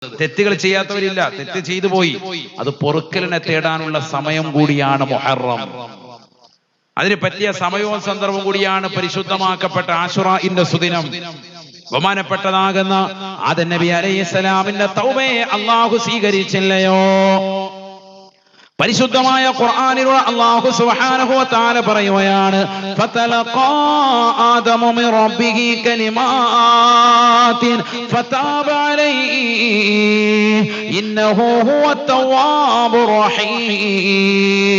തെറ്റുകൾ ചെയ്യാത്തവരില്ല, തെറ്റ് ചെയ്തു പോയി, അത് പൊറുക്കലിനെ തേടാനുള്ള സമയം കൂടിയാണ് മുഹറം. അതിന് പറ്റിയ സമയവും സന്ദർഭവും കൂടിയാണ് പരിശുദ്ധമാക്കപ്പെട്ട ആശുറാഇന്റെ സുദിനം. ബഹുമാനപ്പെട്ടതാകുന്ന ആദം നബി അലൈഹിസ്സലാമിന്റെ തൗബയെ അല്ലാഹു സ്വീകരിച്ചില്ലയോ? പരിശുദ്ധമായ ഖുർആനിലൂടെ അല്ലാഹു സുബ്ഹാനഹു വ തആല പറയുകയാണ്, ഫതലഖാ ആദമു മിൻ റബ്ബിഹി കലിമാത്തിൻ ഫതാബ അലൈഹി ഇന്നഹു ഹുവത് തവ്വാബുർ റഹീം.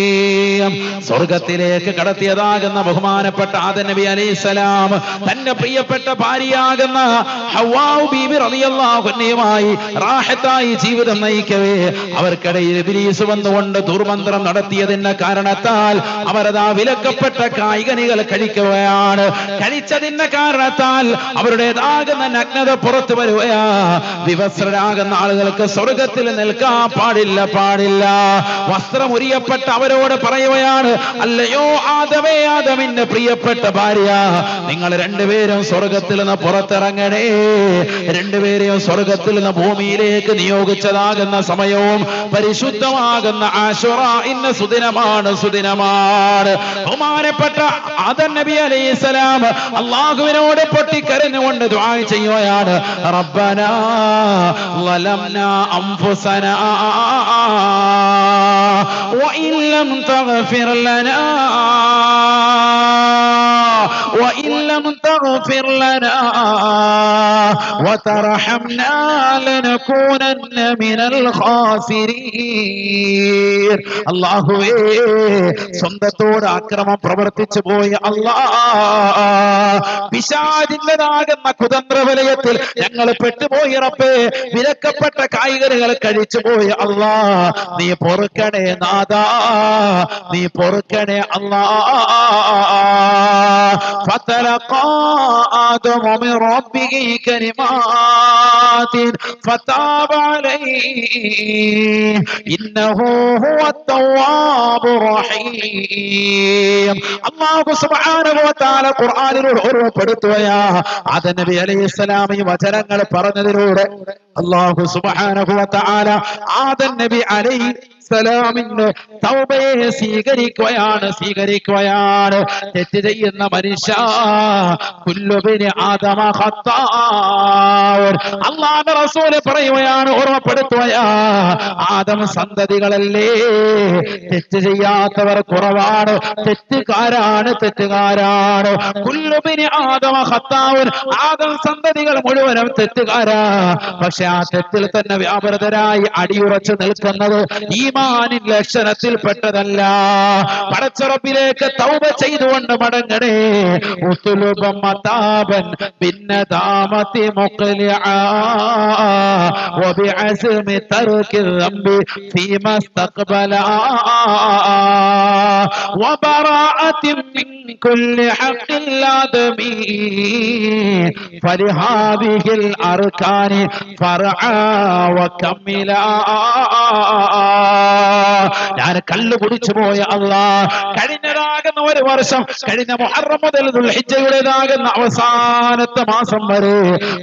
സ്വർഗ്ഗത്തിലേക്ക് കടത്തിയതാകുന്ന ബഹുമാനപ്പെട്ട ആദം നബി അലൈഹിസ്സലാം തന്റെ പ്രിയപ്പെട്ട ഭാര്യയാകുന്ന ഹവ്വാ ബീബി റളിയല്ലാഹു അൻഹയുമായി റാഹത്തായി ജീവിതം നയിക്കവേ അവർക്കിടയിൽ ഇബ്ലീസ് വന്നുകൊണ്ട് ദുർമന്ത്രം നടത്തിയതിന്റെ കാരണത്താൽ അവരതാ വിലക്കപ്പെട്ട കായികനികൾ കഴിക്കുകയാണ്. കഴിച്ചതിന്റെ കാരണത്താൽ അവരുടേതാകുന്ന നഗ്നത പുറത്തു വരികയാ. വിവസ്ത്രരാകുന്ന ആളുകൾക്ക് സ്വർഗത്തിൽ നിൽക്കാൻ പാടില്ല. വസ്ത്രം ഉരിയപ്പെട്ട അവരോട് പറയുകയാണ്, അല്ലയോ ആദമേ, ആദമിന്റെ പ്രിയപ്പെട്ട ഭാര്യ, നിങ്ങൾ രണ്ടുപേരും സ്വർഗത്തിൽ നിന്ന് പുറത്തിറങ്ങണേ. രണ്ടുപേരെയും സ്വർഗത്തിൽ നിന്ന് ഭൂമിയിലേക്ക് നിയോഗിച്ചതാകുന്ന സമയവും പരിശുദ്ധമാകുന്ന ആശുറാഇന്റെ സുദിനമാണ്. ബഹുമാനപ്പെട്ട ആദം നബി അലൈഹിസ്സലാം അല്ലാഹുവിനോട് പൊട്ടിക്കരഞ്ഞുകൊണ്ട് ദുആ ചെയ്യുകയാണ്, റബ്ബനാ ളലംനാ അൻഫുസനാ വഇൻ ലം തഗ്ഫിർ ലനാ وإن لم تغفر لنا وترحمنا لنكونن من الخاسرين. അല്ലാഹുവേ, സ്വന്തത്തോട് അക്രമം പ്രവർത്തിച്ചു പോയ അല്ലാഹ്, പിശാചിന്റേതാകുന്ന കുതന്ത്ര വലയത്തിൽ ഞങ്ങൾ പെട്ടുപോയി റബ്ബേ. വിലക്കപ്പെട്ട കായികനികൾ കഴിച്ചു പോയ അല്ലാഹ്, നീ പൊറുക്കണേ നാഥാ, നീ പൊറുക്കണേ അല്ലാഹ്. فتلقى آدم من ربه كلمات فتاب عليه إنه هو التواب الرحيم. الله سبحانه وتعالى ഖുർആനിലൂടെ ഓർമ്മപ്പെടുത്തുകയാ. ആദം നബി അലൈഹിസ്സലാം ഈ വചനങ്ങൾ പറഞ്ഞതിലൂടെ അല്ലാഹു സുബ്ഹാനഹു വ തആല ആദം നബി അലൈഹിസ്സലാമിന്റെ തൗബയെ സ്വീകരിക്കുകയാണ്. തെറ്റ് ചെയ്യുന്ന മനുഷ്യ, കുല്ലുബിനി ആദമ ഖത്താഉൻ. അല്ലാഹുവിന്റെ റസൂൽ പറയുകയാണ്, ഓർമ്മപ്പെടുത്തുകയാ, ആദം സന്തതികളല്ലേ, തെറ്റ് ചെയ്യാത്തവർ കുറവാണ്, തെറ്റുകാരാണ്. കുല്ലുബിനി ആദമ ഖത്താഉൻ. ആദം സന്തതികൾ മുഴുവനും തെറ്റുകാരാ. പക്ഷെ ആ തെറ്റിൽ തന്നെ വ്യാപൃതരായി അടിയുറച്ചു നിൽക്കുന്നത് ഈമാനിൻ ലക്ഷണത്തിൽ പെട്ടതല്ല. പടച്ച റബ്ബിലേക്ക് തൗബ ചെയ്തുകൊണ്ട് മടങ്ങണേ. ഉത്ലുബ മതാബൻ ബിന്നദാമതി മുഖ്ലിആ വബിഅസ്മി തർക്കി ദംബി ഫീമാ ഇസ്തഖ്ബലാ വബറാഅത്തിൻ മിൻ കുല്ലി ഹഖ്ഖിൽ ലാദമി ഫലിഹാദിഹിൽ അർകാനി ഫർആ വകമ്മിലാ. ഞാൻ കള്ളു കുടിച്ചു പോയ അല്ലാഹ്, കഴിഞ്ഞതാകുന്ന ഒരു വർഷം, കഴിഞ്ഞ മുഹറം മുതൽ ദുൽഹിജ്ജയുടേതാകുന്ന അവസാനത്തെ മാസം വരെ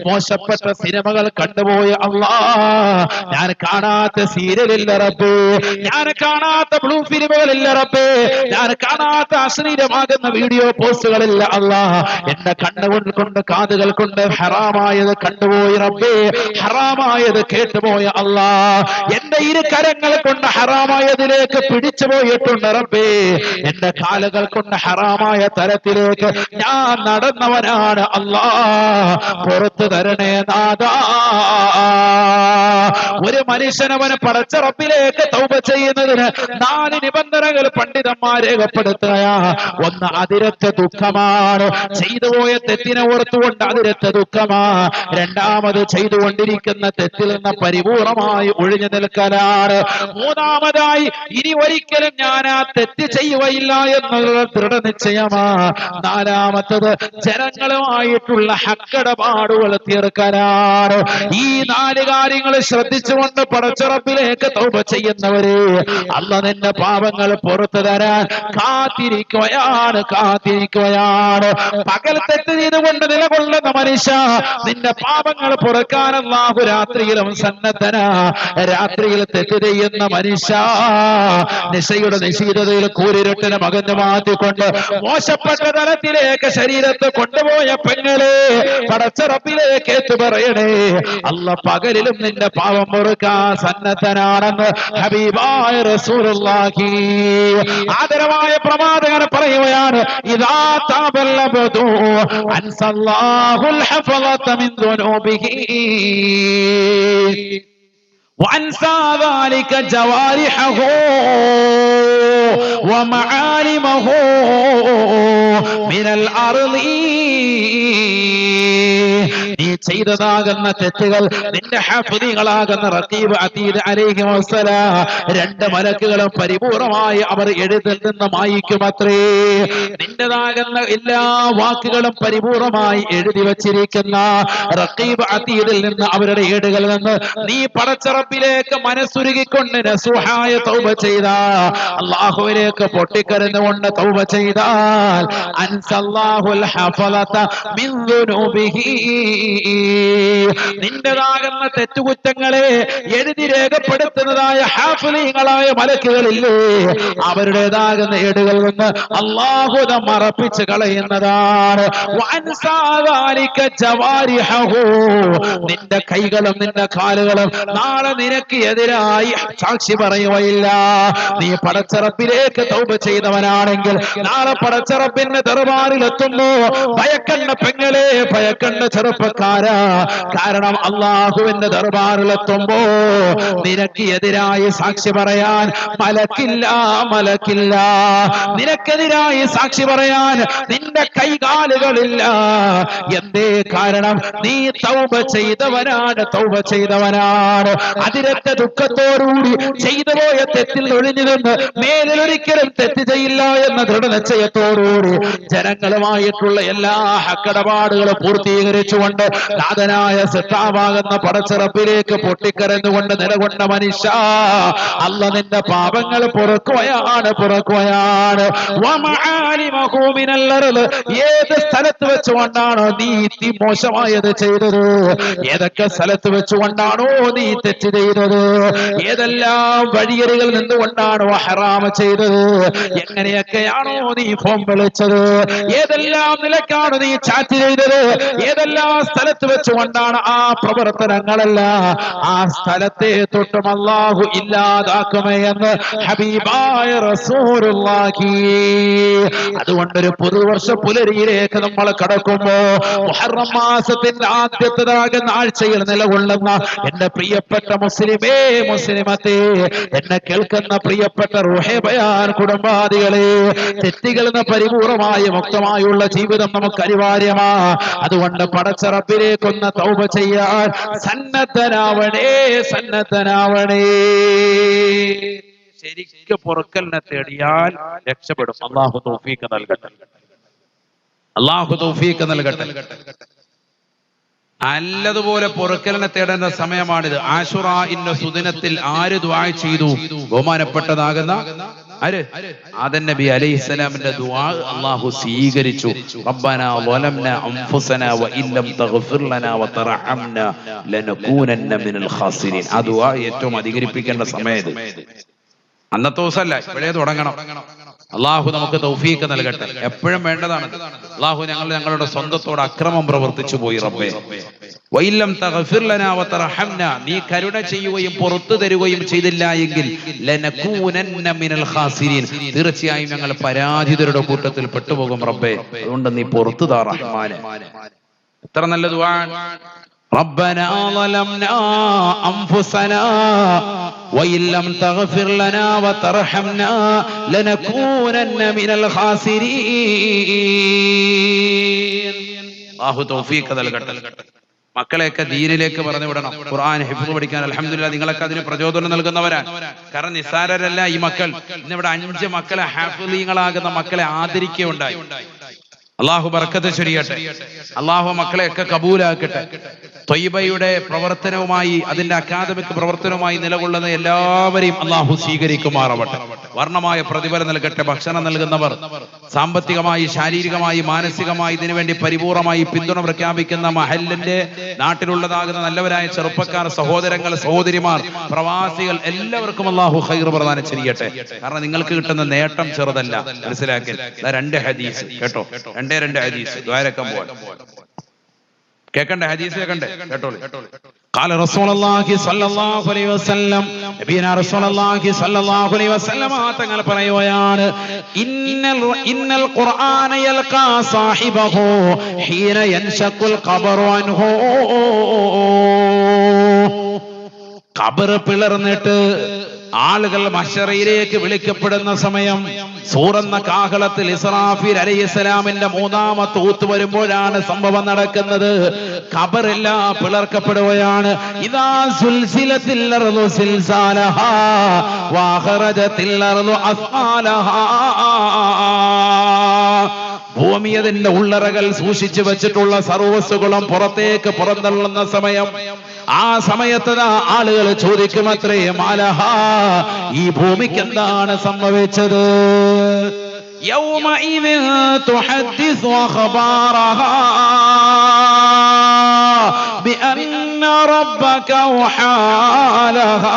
മോശപ്പെട്ട സിനിമകൾ കണ്ടുപോയ അല്ലാഹ്, ഞാൻ കാണാത്ത സീരിയലില്ല റബ്ബേ, ഞാൻ കാണാത്ത ബ്ലൂ ഫിലിമുകളില്ല റബ്ബേ, ഞാൻ കാണാത്ത അശ്ലീലമാകുന്ന വീഡിയോ പോസ്റ്റുകളില്ല അല്ലാഹ്. എന്റെ കണ്ണുകൾ കൊണ്ട് കാതുകൾ കൊണ്ട് ഹറാമായത് കണ്ടുപോയി റബ്ബേ, ഹറാമായത് കേട്ടുപോയ അല്ലാഹ്. എന്റെ ഇരു കരങ്ങൾ കൊണ്ട് ഹറാമായതിലേക്ക് പിടിച്ചു പോയിട്ടുണ്ട് റബ്ബേ. എന്റെ കാലുകൾ കൊണ്ട് ഹറാമായ തരത്തിലേക്ക് ഞാൻ നടന്നവനാണ് അല്ലാഹ്. പുറത്തു തരണേ നാഥാ. ഒരു മനുഷ്യനവന് പടച്ച റബ്ബിലേക്ക് തൗബ ചെയ്യുന്നതിന് 4 നിബന്ധനകൾ പണ്ഡിതന്മാർ രേഖപ്പെടുത്തുകയാ. ഒന്ന്, അതിരറ്റ ദുഃഖമാണ്. ചെയ്തുപോയ തെറ്റിനെ ഓർത്തുകൊണ്ട് അതിരറ്റ ദുഃഖമാ. രണ്ടാമത്, ചെയ്തുകൊണ്ടിരിക്കുന്ന തെറ്റിൽ നിന്ന് പരിപൂർണമായി ഒഴിഞ്ഞു നിൽക്കലാണ്. മൂന്നാമതായി, ഇനി ഒരിക്കലും ഞാൻ ആ തെറ്റ് ചെയ്യുകയില്ല എന്നുള്ള ദൃഢനിശ്ചയമാ. നാലാമത്തത്, ജനങ്ങളുമായിട്ടുള്ള ഹക്കിടപാടുകൾ തീർക്കലാണ്. ഈ 4 കാര്യങ്ങൾ ശ്രദ്ധിച്ചു കൊണ്ട് പടച്ചറപ്പിലേക്ക് തൗബ ചെയ്യുന്നവരെ അല്ലാഹു നിന്റെ പാപങ്ങൾ പുറത്തു തരാൻ കാത്തിരിക്കുകയാണ്. പകൽ തെറ്റ് ചെയ്തുകൊണ്ട് നിലകൊള്ളുന്ന മനുഷ്യ, നിന്റെ പാപങ്ങൾ പുറക്കാൻ അല്ലാഹു രാത്രിയിലും സന്നദ്ധനാ. രാത്രിയിൽ തെറ്റ് ചെയ്യുന്ന മനുഷ്യ, നിശയുടെ നിശീതതയിൽ കൂരിരുട്ടിനെ മകന്നു മാറ്റിക്കൊണ്ട് മോശപ്പെട്ട തലത്തിലേക്ക് ശരീരത്തെ കൊണ്ടുപോയ പെങ്ങളെ പടച്ചറപ്പിലേക്ക് ഏറ്റു പറയണേ, അല്ലാഹു പകലിലും നിന്റെ പാപം പൊറുക്കാൻ സന്നദ്ധനാണെന്ന് ഹബീബായ റസൂലുള്ളാഹി. ആദരവായ പ്രവാചകൻ പറയുകയാണ്, ഇദാ താബൽ അബ്ദു അൻസല്ലാഹുൽ ഹഫളത മിൻ ദുനൂബിഹി വഅൻസാ ذلك ജവാരിഹു വമആലിമഹു മിനൽ അർളി. നീ ചെയ്തതാകുന്ന തെറ്റുകൾ നിന്റെ ഹാഫിദുകളാകുന്ന റഖീബ് അതീദ് അലൈഹി വസല്ലം രണ്ട് മലക്കുകളും പരിപൂർണമായി അവർ എഴുതിൽ നിന്ന് മായിക്കുമത്രേ. നിന്റേതാകുന്ന എല്ലാ വാക്കുകളും പരിപൂർണമായി എഴുതി വച്ചിരിക്കുന്ന റഖീബ് അതീദിൽ നിന്ന് അവരുടെ ഏടുകളിൽ നിന്ന് നീ പടച്ചറപ്പിലേക്ക് മനസ്സുരുകിക്കൊണ്ട് നസുഹായ തൗബ ചെയ്ത, അല്ലാഹുവിലേക്ക് പൊട്ടിക്കരഞ്ഞുകൊണ്ട് തൗബ ചെയ്താൽ അൻസല്ലാഹുൽ ഹഫളത മിൻ ദുനൂബിഹി, നിന്റേതാകുന്ന തെറ്റുകുറ്റങ്ങളെ എഴുതി രേഖപ്പെടുത്തുന്നതായ ഹാഫിളീങ്ങളായ മലക്കുകളില്ലേ, അവരുടേതാകുന്ന ഏടുകളിൽ നിന്ന് അല്ലാഹു മറപ്പിച്ച് കളയുന്നതാണ്. വഅൻസാ ذلك ജവാരിഹു, നിന്റെ കൈകളും നിന്റെ കാലുകളും നാളെ നിനക്ക് എതിരായി സാക്ഷി പറയുകയില്ല. നീ പടച്ചറപ്പിലേക്ക് തൗബ ചെയ്തവനാണെങ്കിൽ നാളെ പടച്ചറപ്പിന്റെ ദർബാറിൽ എത്തുമ്പോ ഭയക്കണ്ട പെങ്ങളെ, ഭയക്കണ്ട ചെറുപ്പക്കാരാ. കാരണം അല്ലാഹുവിന്റെ ദർബാറിൽ എത്തുമ്പോ നിനക്ക് എതിരായി സാക്ഷി പറയാൻ മലക്കില്ല. നിനക്കെതിരായി സാക്ഷി പറയാൻ നിന്റെ കൈകാലുകളില്ല. എന്തേ? കാരണം നീ തൗബ ചെയ്തവനാണ്. അതിരറ്റ ദുഃഖത്തോടുകൂടി ചെയ്തു പോയ തെറ്റിൽ ഒഴിഞ്ഞു നിന്ന് മേലൊരിക്കലും തെറ്റ് ചെയ്യില്ല എന്ന ദൃഢനിശ്ചയത്തോടുകൂടി ജനങ്ങളുമായിട്ടുള്ള എല്ലാ ഹക്കടപാടുകളും പൂർത്തീകരിച്ചുകൊണ്ട് നാഥനായ സിത്താവാകുന്ന പടച്ചിറപ്പിലേക്ക് പൊട്ടിക്കരഞ്ഞുകൊണ്ട് നിലകൊണ്ട മനുഷ്യ, അല്ലാഹു നിന്റെ പാപങ്ങൾ പൊറുക്കുകയാണ്. ഏത് സ്ഥലത്ത് വെച്ചുകൊണ്ടാണോ നീ മോശമായത് ചെയ്തത്, ഏതൊക്കെ സ്ഥലത്ത് വെച്ചുകൊണ്ടാണോ നീ തെറ്റ് ചെയ്തത്, ഏതെല്ലാം വഴിയരികൾ നിന്നുകൊണ്ടാണോ ഹറാമ് ചെയ്തത്, എങ്ങനെയൊക്കെയാണോ നീ ഫോൺ വിളിച്ചത്, ഏതെല്ലാം നിലക്കാണ് നീ ചാറ്റ് ചെയ്തത്, ഏതെല്ലാം സ്ഥലത്ത് വെച്ചുകൊണ്ടാണ് ആ പ്രവർത്തനങ്ങളല്ല, ആ സ്ഥലത്തെ തൊട്ടും അല്ലാഹു ഇല്ലാതാക്കുമെന്ന് ഹബീബായ റസൂലുള്ളാഹി. അതുകൊണ്ടൊരു പുതുവർഷ പുലരിയിലേക്ക് നമ്മൾ കടക്കുമ്പോ മുഹറം മാസത്തിന്റെ ആദ്യത്തേതാകുന്ന ആഴ്ചയിൽ നിലകൊള്ളുന്ന എന്റെ പ്രിയപ്പെട്ട മുസ്ലിമേ, മുസ്ലിമത്തെ, എന്നെ കേൾക്കുന്ന പ്രിയപ്പെട്ട റൂഹേ ബയാൻ കുടുംബാദികളെ, തെറ്റുകളിൽ നിന്ന് പരിപൂർണമായ മുക്തമായുള്ള ജീവിതം നമുക്ക് അനിവാര്യമാ. അതുകൊണ്ട് പടച്ചറപ്പിലേക്കൊന്ന് തൗബ ചെയ്യാൻ സന്നദ്ധനാവണേ. ശരിക്കും പൊറുക്കലിനെ തേടിയാൽ രക്ഷപ്പെടും. അല്ലാഹു തൗഫീഖ് നൽകട്ടെ. നല്ലതുപോലെ പൊറുക്കലിനെ തേടേണ്ട സമയമാണിത്. ആശുറാഇന്റെ സുദിനത്തിൽ ആര് ദുആ ചെയ്തു? ബഹുമാനപ്പെട്ടതാകുന്ന ആദം നബി അലൈഹിസ്സലാമിന്റെ ദുആ അല്ലാഹു സ്വീകരിച്ചു. റബ്ബനാ വലംനാ അൻഫുസനാ വഇല്ലം തഗ്ഫിർ ലനാ വതർഹംനാ ലനകൂനന്ന മിനൽ ഖാസിരീൻ. ആ ദുആ ഏറ്റവും അധികരിപ്പിക്കേണ്ട സമയം അന്നത്തെ ദിവസമല്ല, ഇപ്പോഴേ തുടങ്ങണം. അള്ളാഹു നമുക്ക് തൗഫീഖ് നൽകട്ടെ. എപ്പോഴും വേണ്ടതാണ്. അള്ളാഹു ഞങ്ങളുടെ സ്വന്തത്തോട് അക്രമം പ്രവർത്തിച്ചു പോയി റബ്ബേ. വഇല്ലം തഗ്ഫിർ ലനാ വതർഹംനാ, നീ കരുണ ചെയ്യുകയും പുറത്തു തരുകയും ചെയ്തില്ല എങ്കിൽ ലനകൂനന്ന മിനൽ ഖാസിരീൻ, തീർച്ചയായും ഞങ്ങൾ പരാജിതരുടെ കൂട്ടത്തിൽ പെട്ടുപോകും റബ്ബേ. അതുകൊണ്ട് നീ പുറത്തു താ റഹ്മാനെ. എത്ര നല്ല ദുആ. ربنا ظلمنا أنفسنا وإن لم تغفر لنا وترحمنا لنكونن من الخاسرين. അല്ലാഹു തൗഫീഖ് നൽകട്ടെ. മക്കളെയൊക്കെ ദീനിലേക്ക് പറഞ്ഞു വിടണം. ഖുർആൻ ഹിഫ്ള് പഠിക്കാൻ അൽഹംദുലില്ലാഹ് നിങ്ങളൊക്കെ അതിന് പ്രചോദനം നൽകുന്നവരാണ്. കാരണം നിസ്സാരരല്ല ഈ മക്കൾ. ഇന്നിവിടെ 5 മക്കളെ ഹാഫിളീങ്ങളാകുന്ന മക്കളെ ആദരിക്കുകയുണ്ടായി. അള്ളാഹു ബർക്കത്ത് ചൊരിയട്ടെ. അള്ളാഹു മക്കളെയൊക്കെ കബൂലാക്കട്ടെ. ത്വയ്ബയുടെ പ്രവർത്തനവുമായി, അതിന്റെ അക്കാദമിക് പ്രവർത്തനവുമായി നിലകൊള്ളുന്ന എല്ലാവരെയും അള്ളാഹു സ്വീകരിക്കുമാറാവട്ടെ. വർണ്ണമായ പ്രതിഫലം നൽകട്ടെ. ഭക്ഷണം നൽകുന്നവർ, സാമ്പത്തികമായി, ശാരീരികമായി, മാനസികമായി ഇതിനുവേണ്ടി പരിപൂർണമായി പിന്തുണ പ്രഖ്യാപിക്കുന്ന മഹല്ലിന്റെ നാട്ടിലുള്ളതാകുന്ന നല്ലവരായ ചെറുപ്പക്കാർ, സഹോദരങ്ങൾ, സഹോദരിമാർ, പ്രവാസികൾ എല്ലാവർക്കും അള്ളാഹു ഖൈർ പ്രദാനം ചെയ്യട്ടെ. കാരണം നിങ്ങൾക്ക് കിട്ടുന്ന നേട്ടം ചെറുതല്ല, മനസ്സിലാക്കി. 2 ഹദീസ് കേട്ടോ, 2 ഹദീസ് ദ്വാരക്കം പോവാൻ കേക്കണ്ടേ? ഹദീസ് കേക്കണ്ടേ? കേട്ടോളി. قال رسول الله صلى الله عليه وسلم, നബിയനാ റസൂലുള്ളാഹി സ്വല്ലല്ലാഹു അലൈഹി വസല്ലം തങ്ങൾ പറയുകയാണ്, ഇന്നൽ ഖുർആന യൽഖാ സാഹിബഹു ഹീന യൻശഖുൽ ഖബറു അൻഹു. ഖബർ പിളർന്നിട്ട് ആളുകൾ മഹ്ശറിലേക്ക് വിളിക്കപ്പെടുന്ന സമയം സൂറന്ന കാഹളത്തിൽ ഇസ്രാഫീൽ അലൈഹിസ്സലാമിന്റെ 3ാമത്തെ ഊത്ത് വരുമ്പോഴാണ് സംഭവം നടക്കുന്നത്. ഖബറെല്ലാം പിളർക്കപ്പെടുകയാണ്. ഇദാ സുൽസിലത്തിൽ അർളു സിൽസാലഹാ വഖറജത്തിൽ അർളു അസ്ആലഹാ. ഭൂമി അതിന്റെ ഉള്ളറകൾ സൂക്ഷിച്ചു വെച്ചിട്ടുള്ള സർവസ്സുകളും പുറത്തേക്ക് പുറന്തള്ളുന്ന സമയം, ആ സമയത്ത് ആളുകൾ ചോദിക്കുമത്രേ, മാലഹ, ഈ ഭൂമിക്ക് എന്താണ് സംഭവിച്ചത്? യൗമഇദിൻ തുഹദ്ദിസു അഖ്ബാറഹാ ബിഅന്ന റബ്ബക വഹാലഹാ.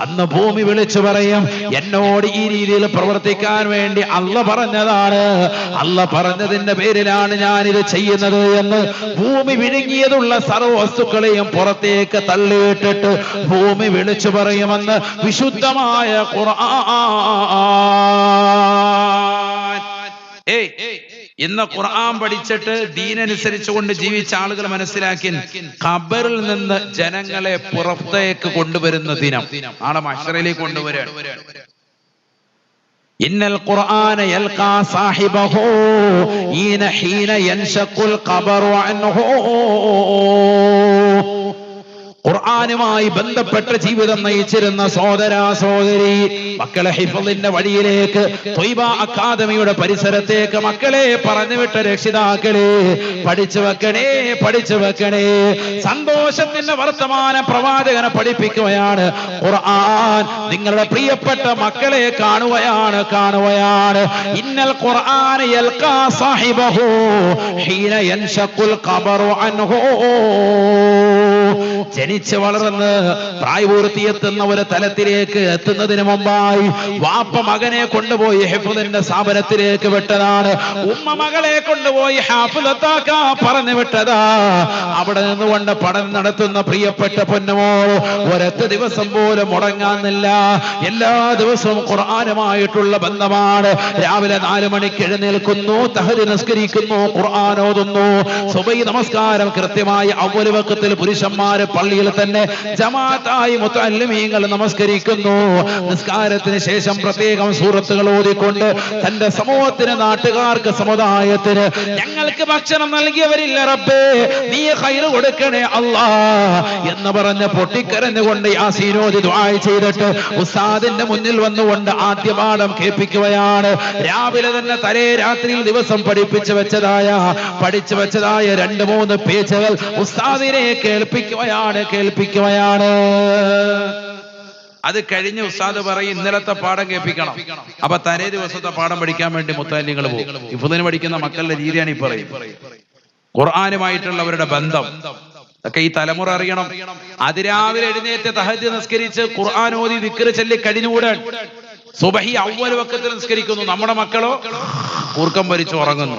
അന്ന് ഭൂമി വിളിച്ചു പറയും, എന്നോട് ഈ രീതിയിൽ പ്രവർത്തിക്കാൻ വേണ്ടി അല്ല പറഞ്ഞതാണ്, അല്ല പറഞ്ഞതിന്റെ പേരിലാണ് ഞാനിത് ചെയ്യുന്നത് എന്ന് ഭൂമി വിഴുങ്ങിയതുള്ള സർവ്വ വസ്തുക്കളെയും പുറത്തേക്ക് തള്ളിയിട്ടിട്ട് ഭൂമി വിളിച്ചു പറയുമെന്ന് വിശുദ്ധമായ ഖുർആൻ. ഇന്ന് ഖുർആൻ പഠിച്ചിട്ട് ദീനനുസരിച്ചുകൊണ്ട് ജീവിച്ച ആളുകൾ മനസ്സിലാക്കി, ഖബറിൽ നിന്ന് ജനങ്ങളെ പുറത്തേക്ക് കൊണ്ടുവരുന്ന ദിനം നാളെ മഹ്ശറിലേക്ക് കൊണ്ടുവരാൻ. ഇന്നൽ ഖുർആന യൽഖാ സാഹിബഹു ഹീന യൻശഖുൽ ഖബറു അൻഹു. ഖുർആനുമായി ബന്ധപ്പെട്ട ജീവിതം നയിച്ചിരുന്ന സഹോദരാ സഹോദരി, മക്കളെ ഹിഫ്ളിന്റെ വഴിയിലേക്ക്, ത്വയ്ബ അക്കാദമിയുടെ പരിസരത്തേക്ക് മക്കളെ പറഞ്ഞുവിട്ട രക്ഷിതാക്കളെ, പഠിച്ചു വെക്കണേ, പഠിച്ചു വെക്കണേ. സന്തോഷത്തിന്റെ വർത്തമാന പ്രവാചകനെ പഠിപ്പിക്കുകയാണ് ഖുർആൻ. നിങ്ങളുടെ പ്രിയപ്പെട്ട മക്കളെ കാണുകയാണ്. ഇന്നൽ ഖുർആന യൽഖാ സാഹിബഹു ഹീന യൻശഖുൽ ഖബറു അൻഹു. ജനിച്ച് വളർന്ന് പ്രായപൂർത്തിയെത്തുന്ന ഒരു തലത്തിലേക്ക് എത്തുന്നതിന് മുമ്പായി വാപ്പ മകനെ കൊണ്ടുപോയി ഹിഫ്ളിന്റെ സ്ഥാപനത്തിലേക്ക് വിട്ടതാണ്. ഉമ്മ മകളെ കൊണ്ടുപോയി ഹാഫിളത്താക്കാ പറഞ്ഞു വിട്ടതാ. അവിടെ നിന്നുകൊണ്ട് പഠനം നടത്തുന്ന പ്രിയപ്പെട്ട പൊന്നുമോൾ ഒരൊറ്റ ദിവസം പോലും മുടങ്ങാന്നില്ല. എല്ലാ ദിവസവും ഖുർആനുമായിട്ടുള്ള ബന്ധമാണ്. രാവിലെ 4 മണിക്ക് എഴുന്നേൽക്കുന്നു, തഹജ്ജുദ് നിസ്കരിക്കുന്നു, ഖുർആൻ ഓതുന്നു. സുബഹി നമസ്കാരം കൃത്യമായി അവ്വൽ വഖത്തിൽ പുരുഷന്മാര് പള്ളിയിൽ തന്നെ ജമാഅത്തായി മുതഅല്ലിമീങ്ങൾ നമസ്കരിക്കുന്നു. നിസ്കാരത്തിന് ശേഷം പ്രത്യേകം സൂറത്തുകൾ ഓതിക്കൊണ്ട് തന്റെ സമൂഹത്തിന്, നാട്ടുകാർക്ക്, സമുദായത്തിന്, ഞങ്ങൾക്ക് ഭക്ഷണം നൽകിയവരില്ല റബ്ബേ, നീ ഖൈർ കൊടുക്കണേ അല്ലാ എന്ന് പറഞ്ഞ് പൊട്ടിക്കരഞ്ഞുകൊണ്ട് യാസീൻ ഓതി ദുആ ചെയ്തിട്ട് ഉസ്താദിന്റെ മുന്നിൽ വന്നുകൊണ്ട് ആദ്യ പാഠം കേൾപ്പിക്കുകയാണ്. രാവിലെ തന്നെ തലേ രാത്രിയിൽ ദിവസം പഠിച്ചു വെച്ചതായ 2-3 പേജുകൾ ഉസ്താദിനെ കേൾപ്പിക്കുകയാണ്. അത് കഴിഞ്ഞ് ഉസ്താദ് പറയും, ഇന്നലത്തെ പാഠം കേൾപ്പിക്കണം. അപ്പൊ തലേ ദിവസത്തെ പാഠം പഠിക്കാൻ വേണ്ടി മുത്തഅല്ലിങ്ങൾ പോകും. ഹിഫ്ളിന് പഠിക്കുന്ന മക്കളുടെ രീതിയാണ് ഈ പറയും. ഖുർആനുമായിട്ടുള്ളവരുടെ ബന്ധം ഒക്കെ ഈ തലമുറ അറിയണം. അതിരാവിലെ എഴുന്നേറ്റ് തഹജ്ജുദ് നിസ്കരിച്ച് ഖുർആൻ ഓതി ദിക്ർ ചൊല്ലി കഴിഞ്ഞുകൂടാൻ സുബഹി അവ്വൽ വഖത്തിൽ നിസ്കരിക്കുന്നു. നമ്മുടെ മക്കളോ കൂർക്കം വലിച്ചു ഉറങ്ങുന്നു.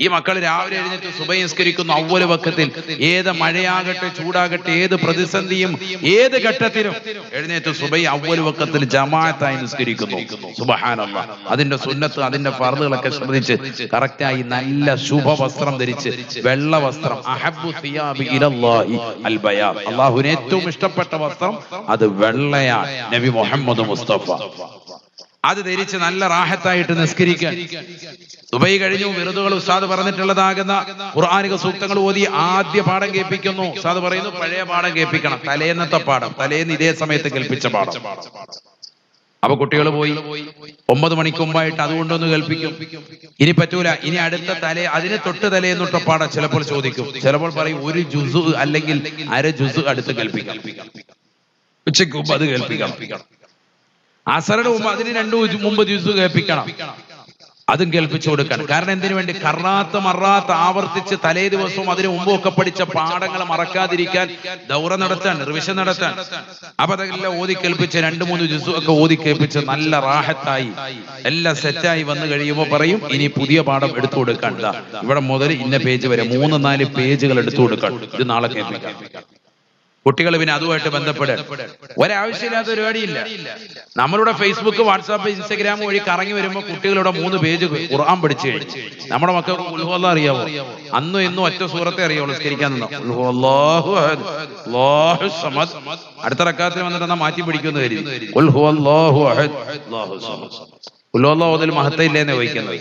ഈ മക്കൾ രാവിലെ എഴുന്നേറ്റ് സുബഹി നിസ്കരിക്കുന്നു അവ്വൽ വഖത്തിൽ. ഏത് മഴയാകട്ടെ, ചൂടാകട്ടെ, ഏത് പ്രതിസന്ധിയും ഏത് ഘട്ടത്തിലും എഴുന്നേറ്റ് സുബഹി അവ്വൽ വഖത്തിൽ ജമാഅത്തായി നിസ്കരിക്കുന്നു. സുബ്ഹാനല്ലാഹ്. അതിന്റെ സുന്നത്ത്, അതിന്റെ ഫർളുകളൊക്കെ ശ്രദ്ധിച്ച് കറക്റ്റായി നല്ല ശുഭവസ്ത്രം ധരിച്ച്, വെള്ള വസ്ത്രം, അഹബ്ബു സിയാബി ഇലല്ലാഹി അൽ ബയാൻ, അല്ലാഹുവിന് ഏറ്റവും ഇഷ്ടപ്പെട്ട വസ്ത്രം അത് വെള്ളയാണ്. നബി മുഹമ്മദ് മുസ്തഫ അത് ധരിച്ച് നല്ല റാഹത്തായിട്ട് നിസ്കരിക്കാൻ. സുബഹി കഴിഞ്ഞു, വിറുതുകൾ ഉസ്താദ് പറഞ്ഞിട്ടുള്ളതാകുന്ന ഖുർആനിക സൂക്തങ്ങൾ ഓതി ആദ്യ പാഠം കേൾപ്പിക്കുന്നു. ഉസ്താദ് പറയുന്നു പഴയ പാഠം കേൾപ്പിക്കണം, തലേന്നത്തെ പാഠം, തലേന്ന് ഇതേ സമയത്ത് കേൾപ്പിച്ച പാഠം. അപ്പൊ കുട്ടികൾ പോയി 9 മണിക്ക് മുമ്പായിട്ട് അതുകൊണ്ടൊന്ന് കേൾപ്പിക്കും. ഇനി പറ്റൂല, ഇനി അടുത്ത അതിന് തൊട്ട് തലേന്നൊട്ടപ്പാടെ ചിലപ്പോൾ ചോദിക്കും. ചിലപ്പോൾ പറയും ഒരു ജുസു അല്ലെങ്കിൽ അര ജുസു അടുത്ത് കേൾപ്പിക്കാം. ഉച്ചയ്ക്ക് മുമ്പ് അത് കേൾപ്പിക്കണം. അസറുടെ മുമ്പ് അതിന് 2 മുമ്പ് ജുസു കേൾപ്പിക്കണം. അതും കേൾപ്പിച്ചു കൊടുക്കണം. കാരണം എന്തിനു വേണ്ടി? കറാത്ത് മറാത്ത് ആവർത്തിച്ച് തലേ ദിവസവും അതിനു മുമ്പും ഒക്കെ പഠിച്ച പാഠങ്ങൾ മറക്കാതിരിക്കാൻ ദൗറ നടത്താൻ, റിവിഷൻ നടത്താൻ. അപ്പൊ അതെല്ലാം ഓതി കേൾപ്പിച്ച് 2-3 ജുസു ഒക്കെ ഓതി കേൾപ്പിച്ച് നല്ല റാഹത്തായി എല്ലാം സെറ്റായി വന്നു കഴിയുമ്പോൾ പറയും ഇനി പുതിയ പാഠം എടുത്തു കൊടുക്കാൻ. ഇവിടെ മുതൽ ഇന്ന പേജ് വരെ 3-4 പേജുകൾ എടുത്തു കൊടുക്കണം. ഇത് നാളെ കേൾപ്പിക്കാം. കുട്ടികൾ പിന്നെ അതുമായിട്ട് ബന്ധപ്പെടാൻ ഒരാവശ്യമില്ലാത്ത പരിപാടിയില്ല. നമ്മളുടെ ഫേസ്ബുക്ക്, വാട്സാപ്പ്, ഇൻസ്റ്റഗ്രാം വഴി കറങ്ങി വരുമ്പോൾ കുട്ടികളുടെ 3 പേജ് ഖുർആൻ പഠിച്ചു കഴിഞ്ഞു. നമ്മുടെ മക്കൾക്ക് ഖുൽ ഹുവല്ലാഹ് അറിയാവോ? അന്നും ഇന്നും ഒറ്റ സൂറത്തെ അറിയാവൂ നിസ്കരിക്കാൻ നിന്നോ. ഖുൽ ഹുവല്ലാഹു അഹദ് അല്ലാഹു സമദ്. അടുത്ത റക്അത്തിൽ വന്നിട്ട് എന്നാ മാറ്റി പിടിക്കുമെന്ന് കരുതി. ഖുൽ ഹുവല്ലാഹു അഹദ് അല്ലാഹു സമദ്. ഖുൽ ഹുവല്ലാഹു അതിൽ മഹത്വം ഇല്ലേന്ന് ചോദിക്കുന്നത്.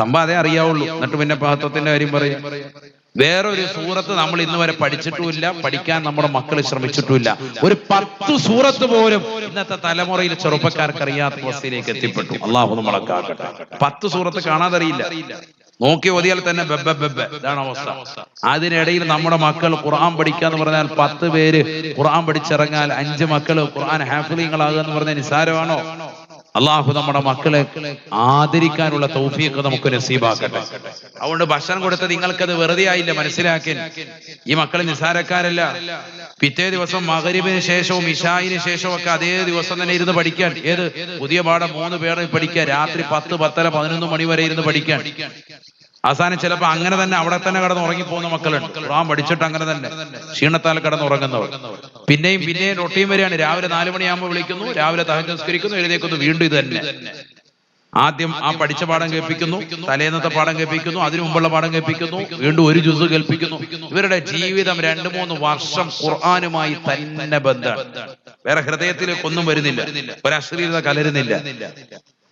സംഭവം അതേ അറിയാവുള്ളൂ. എന്നിട്ട് പിന്നെ മഹത്വത്തിന്റെ കാര്യം പറയും. വേറൊരു സൂറത്ത് നമ്മൾ ഇന്ന് വരെ പഠിച്ചിട്ടുമില്ല, പഠിക്കാൻ നമ്മുടെ മക്കൾ ശ്രമിച്ചിട്ടുമില്ല. ഒരു 10 സൂറത്ത് പോലും ഇന്നത്തെ തലമുറയിൽ ചെറുപ്പക്കാർക്ക് അറിയാത്ത അവസ്ഥയിലേക്ക് എത്തിപ്പെട്ടു. അള്ളാഹു നമ്മളെ കാക്കട്ടെ. 10 സൂറത്ത് കാണാതറിയില്ല. നോക്കി ഓതിയാൽ തന്നെ ബെബ്ബെ ഇതാണ് അവസ്ഥ. അതിനിടയിൽ നമ്മുടെ മക്കൾ ഖുർആൻ പഠിക്കാന്ന് പറഞ്ഞാൽ 10 പേര് ഖുർആൻ പഠിച്ചിറങ്ങാൽ 5 മക്കള് ഖുർആൻ ഹാഫിളീങ്ങളാകുക എന്ന് പറഞ്ഞാൽ നിസ്സാരമാണോ? അള്ളാഹു നമ്മുടെ മക്കളെ ആദരിക്കാനുള്ള തൗഫീഖ് നമുക്ക് നസീബാക്കട്ടെ. അതുകൊണ്ട് ഭക്ഷണം കൊടുത്തത് നിങ്ങൾക്കത് വെറുതെ ആയില്ല, മനസ്സിലാക്കി. ഈ മക്കൾ നിസ്സാരക്കാരല്ല. പിറ്റേ ദിവസം മഗ്‌രിബിന് ശേഷവും ഇശായിന് ശേഷവും ഒക്കെ അതേ ദിവസം തന്നെ ഇരുന്ന് പഠിക്കാൻ. ഏത് പുതിയ പാഠം 3 പേര് പഠിക്കാൻ. രാത്രി 10, 10:30, 11 മണി വരെ ഇരുന്ന് പഠിക്കാൻ. അവസാനം ചിലപ്പോൾ അങ്ങനെ തന്നെ അവിടെ തന്നെ കിടന്ന് ഉറങ്ങിപ്പോകുന്ന മക്കളുണ്ട്. ഖുർആൻ പഠിച്ചിട്ട് അങ്ങനെ തന്നെ ക്ഷീണത്താൽ കിടന്ന് ഉറങ്ങുന്നവർ. പിന്നെയും റൊട്ടീൻ വരെയാണ്. രാവിലെ 4 മണിയാകുമ്പോൾ വിളിക്കുന്നു, രാവിലെ തഹജ്ജുദ് നിസ്കരിക്കുന്നു, എഴുന്നേൽക്കുന്നു, വീണ്ടും ഇത് തന്നെ. ആദ്യം ആ പഠിച്ച പാഠം കേൾപ്പിക്കുന്നു, തലേന്നത്തെ പാഠം കേൾപ്പിക്കുന്നു, അതിനു മുമ്പുള്ള പാഠം കേൾപ്പിക്കുന്നു, വീണ്ടും ഒരു ജുസ് കേൾപ്പിക്കുന്നു. ഇവരുടെ ജീവിതം 2-3 വർഷം ഖുർആനുമായി തന്നെ ബന്ധമാണ്. വേറെ ഹൃദയത്തിലേക്ക് ഒന്നും വരുന്നില്ല, ഒരു അശ്ലീലത കലരുന്നില്ല.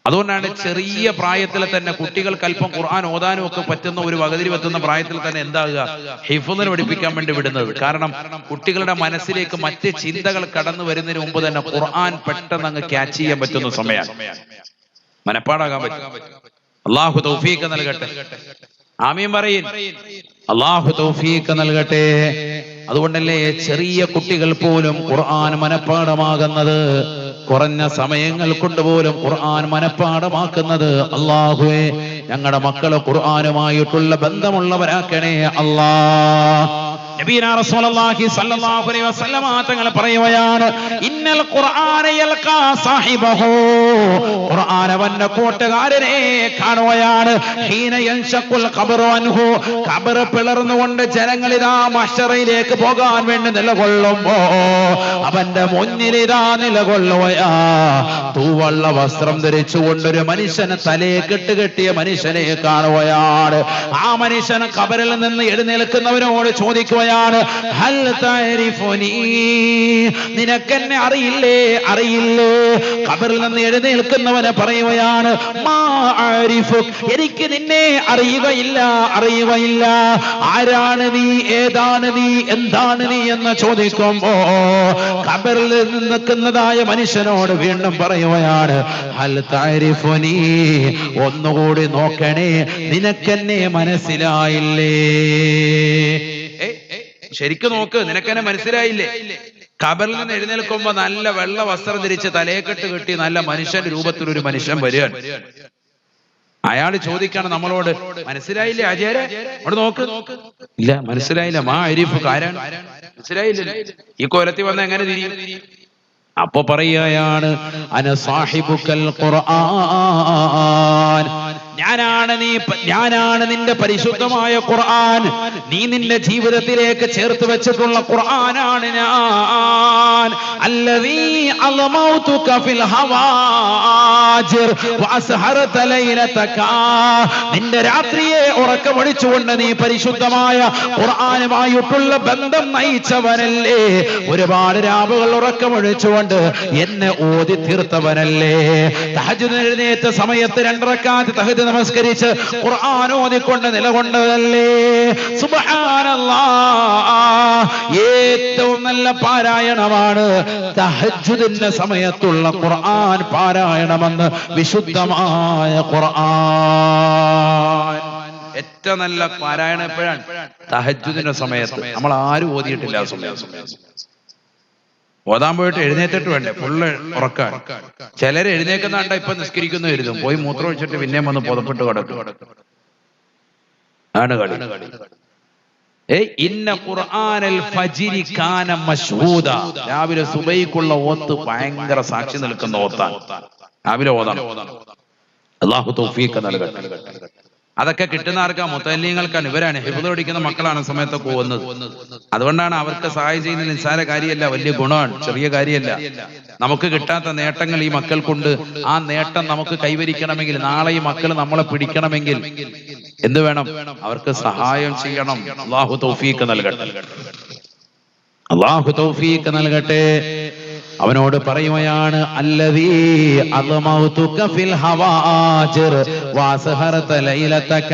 അതുകൊണ്ടാണ് ചെറിയ പ്രായത്തിൽ തന്നെ കുട്ടികൾക്ക് അല്പം ഖുർആൻ ഓതാനും ഒക്കെ പറ്റുന്ന ഒരു വകതിരിവെത്തുന്ന പ്രായത്തിൽ തന്നെ എന്താകുക, ഹിഫ്ളിന് പഠിപ്പിക്കാൻ വേണ്ടി വിടുന്നത്. കാരണം കുട്ടികളുടെ മനസ്സിലേക്ക് മറ്റ് ചിന്തകൾ കടന്നു വരുന്നതിന് മുമ്പ് തന്നെ ഖുർആൻ പെട്ടെന്ന് അങ്ങ് ക്യാച്ച് ചെയ്യാൻ പറ്റുന്ന സമയമാണ്, മനപ്പാടാകാൻ പറ്റും. അള്ളാഹു തൗഫീഖ് നൽകട്ടെ. ആമീൻ പറയിൻ. അള്ളാഹു തൗഫീഖ് നൽകട്ടെ. അതുകൊണ്ടല്ലേ ചെറിയ കുട്ടികൾ പോലും ഖുർആൻ മനപ്പാടമാകുന്നത്, കുറഞ്ഞ സമയങ്ങൾ കൊണ്ടുപോലും ഖുർആൻ മനപ്പാടമാക്കുന്നത്. അല്ലാഹുവേ, ഞങ്ങളുടെ മക്കളെ ഖുർആനുമായിട്ടുള്ള ബന്ധമുള്ളവരാക്കണേ അല്ലാഹ്. നബിയനാ റസൂലുള്ളാഹി സ്വല്ലല്ലാഹു അലൈഹി വസല്ലമ തങ്ങൾ പറയുകയാണ്, ഇന്നൽ ഖുർആന യൽഖാ സാഹിബഹു. ഖുർആൻ അവന്റെ കൂട്ടുകാരനെ കാണുകയാണ്. ഹീന യൻശഖുൽ ഖബറു അൻഹു. ഖബർ പിളർന്നുകൊണ്ട് ജനങ്ങൾ ഇതാ മഹ്ശറയിലേക്ക് പോകാൻ വേണ്ടി നിലകൊള്ളുമ്പോ അവന്റെ മുന്നിൽ ഇതാ നിലകൊള്ളുകയാ. തൂവള്ള വസ്ത്രം ധരിച്ചുകൊണ്ടൊരു മനുഷ്യനെ തലയെ കെട്ടുകെട്ടിയ മനുഷ്യനെ കാണുകയാണ്. ആ മനുഷ്യൻ ഖബറിൽ നിന്ന് എഴുന്നേൽക്കുന്നവനോട് ചോദിക്കുകയാണ്, ഹൽ തഅരിഫുനി, നിനക്കെന്നെ അറിയില്ലേ? അറിയില്ലേ? ഖബറിൽ നിന്ന് എഴുന്നേൽക്കുന്നവനെ പറയുകയാണ്, മാ അരിഫുക്, എനിക്ക് നിന്നെ അറിയുകയില്ല, അറിയുകയില്ല. ആരാണ് നീ? ഏതാണ് നീ? എന്താണ് നീ എന്ന് ചോദിക്കുമ്പോ ഖബറിൽ നിൽക്കുന്നതായ മനുഷ്യനോട് വീണ്ടും പറയുകയാണ്, ഹൽ തഅരിഫുനി, ഒന്നുകൂടി നോക്കണേ, നിനക്കെന്നെ മനസ്സിലായില്ലേ? ശരിക്കും നോക്ക്, നിനക്കെന്നെ മനസ്സിലായില്ലേ? ഖബറിൽ നിന്ന് എഴുന്നേൽക്കുമ്പോ നല്ല വെള്ള വസ്ത്രം ധരിച്ച് തലയെക്കെട്ട് കെട്ടി നല്ല മനുഷ്യന്റെ രൂപത്തിൽ ഒരു മനുഷ്യൻ വരികയാണ്. അയാൾ ചോദിക്കാണ് നമ്മളോട്, മനസ്സിലായില്ലേ ആചാര്യ? അവിടെ നോക്ക്. ഇല്ല, മനസ്സിലായില്ല. മാ അരിഫ്, ആരാണ്? മനസ്സിലായില്ല. ഈ കോലത്തിൽ വന്ന എങ്ങനെ തിരിയും? അപ്പൊ പറയുകയാണ്, അന സാഹിബുക്കൽ ഖുർആൻ, ഞാനാണ് നിന്റെ പരിശുദ്ധമായ ഖുർആൻ. നീ നിന്റെ ജീവിതത്തിലേക്ക് ചേർത്ത് വെച്ചിട്ടുള്ള ഖുർആനാണ് ഞാൻ. അല്ലദീ അൽമൗതുക ഫിൽ ഹവാജിർ വഅസ്ഹറത ലൈലതക, നിന്റെ രാത്രിയെ ഉറക്കമൊഴിച്ചുകൊണ്ട് നീ പരിശുദ്ധമായ ഖുർആനുമായിട്ടുള്ള ബന്ധം നയിച്ചവനല്ലേ, ഒരുപാട് രാവുകൾ ഉറക്കമൊഴിച്ചുകൊണ്ട് എന്നെ ഓതി തീർത്തവനല്ലേ, തഹജ്ജുദ് എഴുന്നേറ്റ സമയത്ത് 2 റക്അത്ത് തഹജ്ജുദ് നമസ്കരിച്ച് ഖുർആൻ ഓതിക്കൊണ്ട് നിലകൊണ്ടതല്ലേ. സുബ്ഹാനല്ലാഹ്, ഏറ്റവും നല്ല പാരായണമാണ് തഹജ്ജുദിന്റെ സമയത്തുള്ള ഖുർആൻ പാരായണമെന്ന് വിശുദ്ധമായ ഖുർആൻ. ഏറ്റവും നല്ല പാരായണം എപ്പോഴാണ്? തഹജ്ജുദിന്റെ സമയത്ത്. നമ്മൾ ആരും ഓതിയിട്ടില്ല ആ സമയത്ത്. ഓതാൻ പോയിട്ട് എഴുന്നേറ്റിട്ട് വേണ്ടേ ഫുള്ള് ഉറക്കാൻ. ചിലര് എഴുന്നേക്കുന്നാണ്ട ഇപ്പൊ നിസ്കരിക്കുന്നു എഴുതും, പോയി മൂത്രം ഒഴിച്ചിട്ട് പിന്നെയും വന്ന് പുതപ്പിട്ട് കിടക്കും. ആണ് കളി. ഇന്ന ഖുർആനൽ ഫജ്രി കാന മശ്ഹൂദ, രാവിലെ സുബഹിക്കുള്ള ഓത്ത് ഭയങ്കര സാക്ഷി നിൽക്കുന്ന ഓത്താണ്. രാവിലെ ഓതണം. അല്ലാഹു തൗഫീഖ് നൽകട്ടെ. അതൊക്കെ കിട്ടുന്ന ആർക്കാ? മുത്തല്ലിങ്ങൾക്കാണ്. ഇവരാണ് ഹിഫ്ള് പഠിക്കുന്ന മക്കളാണ് സമയത്തൊക്കെ പോകുന്നത്. അതുകൊണ്ടാണ് അവർക്ക് സഹായം ചെയ്യുന്ന നിസ്സാര കാര്യമല്ല, വലിയ ഗുണമാണ്, ചെറിയ കാര്യമല്ല. നമുക്ക് കിട്ടാത്ത നേട്ടങ്ങൾ ഈ മക്കൾക്കുണ്ട്. ആ നേട്ടം നമുക്ക് കൈവരിക്കണമെങ്കിൽ, നാളെ ഈ മക്കൾ നമ്മളെ പിടിക്കണമെങ്കിൽ എന്ത് വേണം? അവർക്ക് സഹായം ചെയ്യണം. അല്ലാഹു തൗഫീഖ് നൽകട്ടെ. അല്ലാഹു തൗഫീഖ് നൽകട്ടെ. അവനോട് പറയുകയാണ്, അല്ലദീ അദ്മൗതുക ഫിൽ ഹവാജിർ വസഹറത ലൈലതക,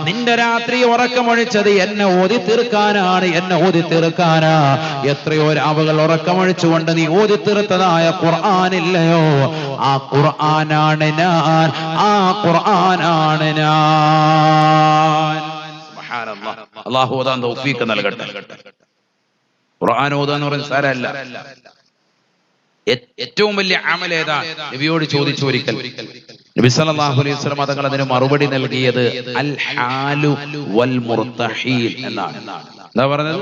നിന്റെ രാത്രി ഉറക്കമൊഴിച്ചത് എന്നെ ഓതി തീർക്കാനാണ്, എന്നെ ഓതി തീർക്കാനാ. എത്രയോ രാവുകൾ ഉറക്കമൊഴിച്ചുകൊണ്ട് നീ ഓതി തീർത്തതായ ഖുർആനില്ലയോ, ആ ഖുർആനാണ് ഞാൻ, ആ ഖുർആനാണ് ഞാൻ. സുബ്ഹാനല്ലാഹ്. അല്ലാഹു ഓതാൻ തൗഫീഖ് നൽകട്ടെ. ഖുർആൻ ഓതുക എന്ന് പറയുന്നത് സാരമല്ല. ഏറ്റവും വലിയ അമൽ ഏതാ? നബിയോട് ചോദിച്ചു ഒരിക്കൽ. നബി സല്ലല്ലാഹു അലൈഹി വസല്ലം തങ്ങൾ അതിന് മറുപടി നൽകിയത് അൽ ഹാലു വൽ മുർതഹീൽ എന്നാണ്. എന്താ പറഞ്ഞത്?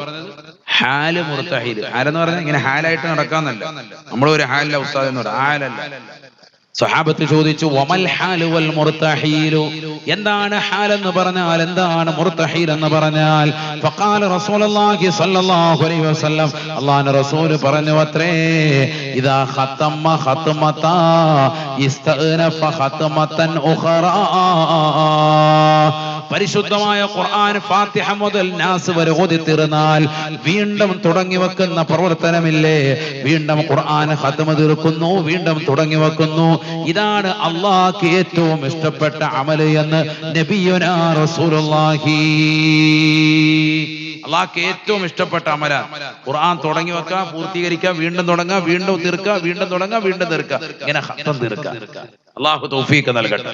ഹാല് മുർതഹീൽ. ഹാലെന്ന് പറഞ്ഞാൽ ഇങ്ങനെ ഹാലായിട്ട് നടക്കാന്നല്ല. നമ്മളൊരു ഹാലില്ല ഉസ്താദ് എന്ന് പറയാം, ഹാലല്ല. സ്വഹാബത്ത് ചോദിച്ചു, വമൽ ഹാലു വൽ മുർതഹീലു, എന്താണ് ഹാൽ എന്ന് പറഞ്ഞാൽ, എന്താണ് മുർതഹീൽ എന്ന് പറഞ്ഞാൽ? ഫഖാല റസൂലുള്ളാഹി സ്വല്ലല്ലാഹു അലൈഹി വസല്ലം, അല്ലാഹുവിന്റെ റസൂൽ പറഞ്ഞു അത്രേ, ഇദാ ഖതമ ഖത്മത ഇസ്തഅനഫ ഖത്മതൻ ഉഖറാ, പരിശുദ്ധമായ ഖുർആൻ ഫാത്തിഹ മുതൽ നാസ് വരെ ഓതി തീർന്നാൽ വീണ്ടും തുടങ്ങി വെക്കുന്ന പ്രവർത്തനമില്ലേ, വീണ്ടും ഖുർആൻ ഖത്മ തീർക്കുന്നു, വീണ്ടും തുടങ്ങി വെക്കുന്നു. ഇതാണ് അല്ലാഹുവിന് ഏറ്റവും ഇഷ്ടപ്പെട്ട അമല് എന്ന് നബിയുനാ റസൂലുള്ളാഹി. അല്ലാഹുവിന് ഏറ്റവും ഇഷ്ടപ്പെട്ട അമല ഖുർആൻ തുടങ്ങി വെക്കുക, പൂർത്തീകരിക്കുക, വീണ്ടും തുടങ്ങുക, വീണ്ടും തീർക്കുക, വീണ്ടും തുടങ്ങുക, വീണ്ടും തീർക്കുക, ഇങ്ങനെ ഖത്ം തീർക്കുക. അല്ലാഹു തൗഫീഖ് നൽകട്ടെ.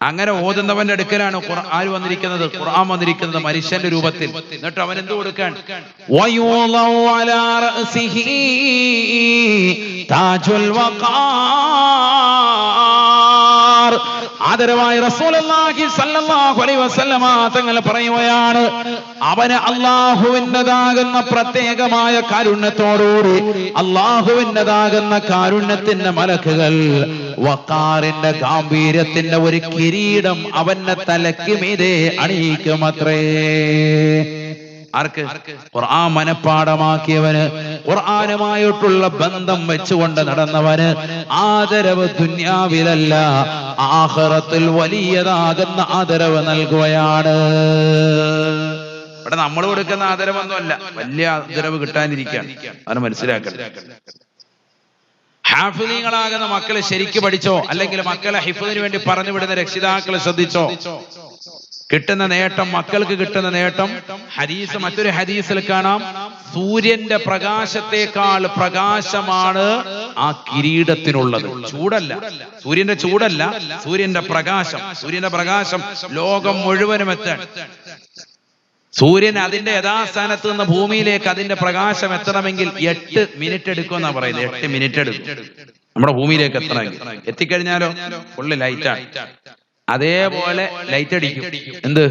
അങ്ങനെ ഓതുന്നവന്റെ അടുക്കലാണ് ഖുർആൻ വന്നിരിക്കുന്നത്, ഖുർആൻ വന്നിരിക്കുന്നത് മനുഷ്യന്റെ രൂപത്തിൽ. എന്നിട്ട് അവൻ എന്ത് കൊടുക്കാൻ? വയൂളു അലാ റഅസിഹി താജുൽ വഖാർ. ആദരവായ റസൂലുള്ളാഹി സ്വല്ലല്ലാഹു അലൈഹി വസല്ലമ തങ്ങൾ പറയുകയാണ്, അവന് അല്ലാഹുവിൻ്റെതാകുന്ന പ്രത്യേകമായ കാരുണ്യത്തോടുകൂടി, അല്ലാഹുവിൻ്റെതാകുന്ന കാരുണ്യത്തിന്റെ മലക്കുകൾ വഖാറിന്റെ ഗാംഭീര്യത്തിന്റെ ഒരു കിരീടം അവന്റെ തലയ്ക്ക് മീതെ അണിയിക്കുമത്രേ. ആർക്ക്? ഖുർആൻ മനപ്പാഠമാക്കിയവന്, ഖുർആനുമായിട്ടുള്ള ബന്ധം വെച്ചുകൊണ്ട് നടന്നവന് ആദരവ് ദുനിയാവിലല്ല ആഖിറത്തിൽ വലിയതാകുന്ന ആദരവ് നൽകുകയാണ്. ഇവിടെ നമ്മൾ കൊടുക്കുന്ന ആദരവൊന്നുമല്ല, വലിയ ആദരവ് കിട്ടാനിരിക്കുകയാണ്. അത് മനസ്സിലാക്കണം. ഹാഫിളീങ്ങളാകുന്ന മക്കളെ ശരിക്ക് പഠിച്ചോ, അല്ലെങ്കിൽ മക്കളെ ഹിഫ്ളിന് വേണ്ടി പറഞ്ഞു വിടുന്ന രക്ഷിതാക്കളെ ശ്രദ്ധിച്ചോ. കിട്ടുന്ന നേട്ടം, മക്കൾക്ക് കിട്ടുന്ന നേട്ടം, ഹദീസ്, മറ്റൊരു ഹദീസിൽ കാണാം, സൂര്യന്റെ പ്രകാശത്തെക്കാൾ പ്രകാശമാണ് ആ കിരീടത്തിനുള്ളത്. ചൂടല്ല, സൂര്യന്റെ ചൂടല്ല, സൂര്യന്റെ പ്രകാശം. സൂര്യന്റെ പ്രകാശം ലോകം മുഴുവനും എത്താൻ, സൂര്യൻ അതിന്റെ യഥാസ്ഥാനത്ത് നിന്ന് ഭൂമിയിലേക്ക് അതിന്റെ പ്രകാശം എത്തണമെങ്കിൽ 8 മിനിറ്റ് എടുക്കുമെന്നാ പറയുന്നത്. 8 മിനിറ്റ് എടുക്കും നമ്മുടെ ഭൂമിയിലേക്ക് എത്തണമെങ്കിൽ. എത്തിക്കഴിഞ്ഞാലോ ഫുള്ള് ലൈറ്റാണ്. അതേപോലെ ലൈറ്റ് അടിക്കും. എന്ത്?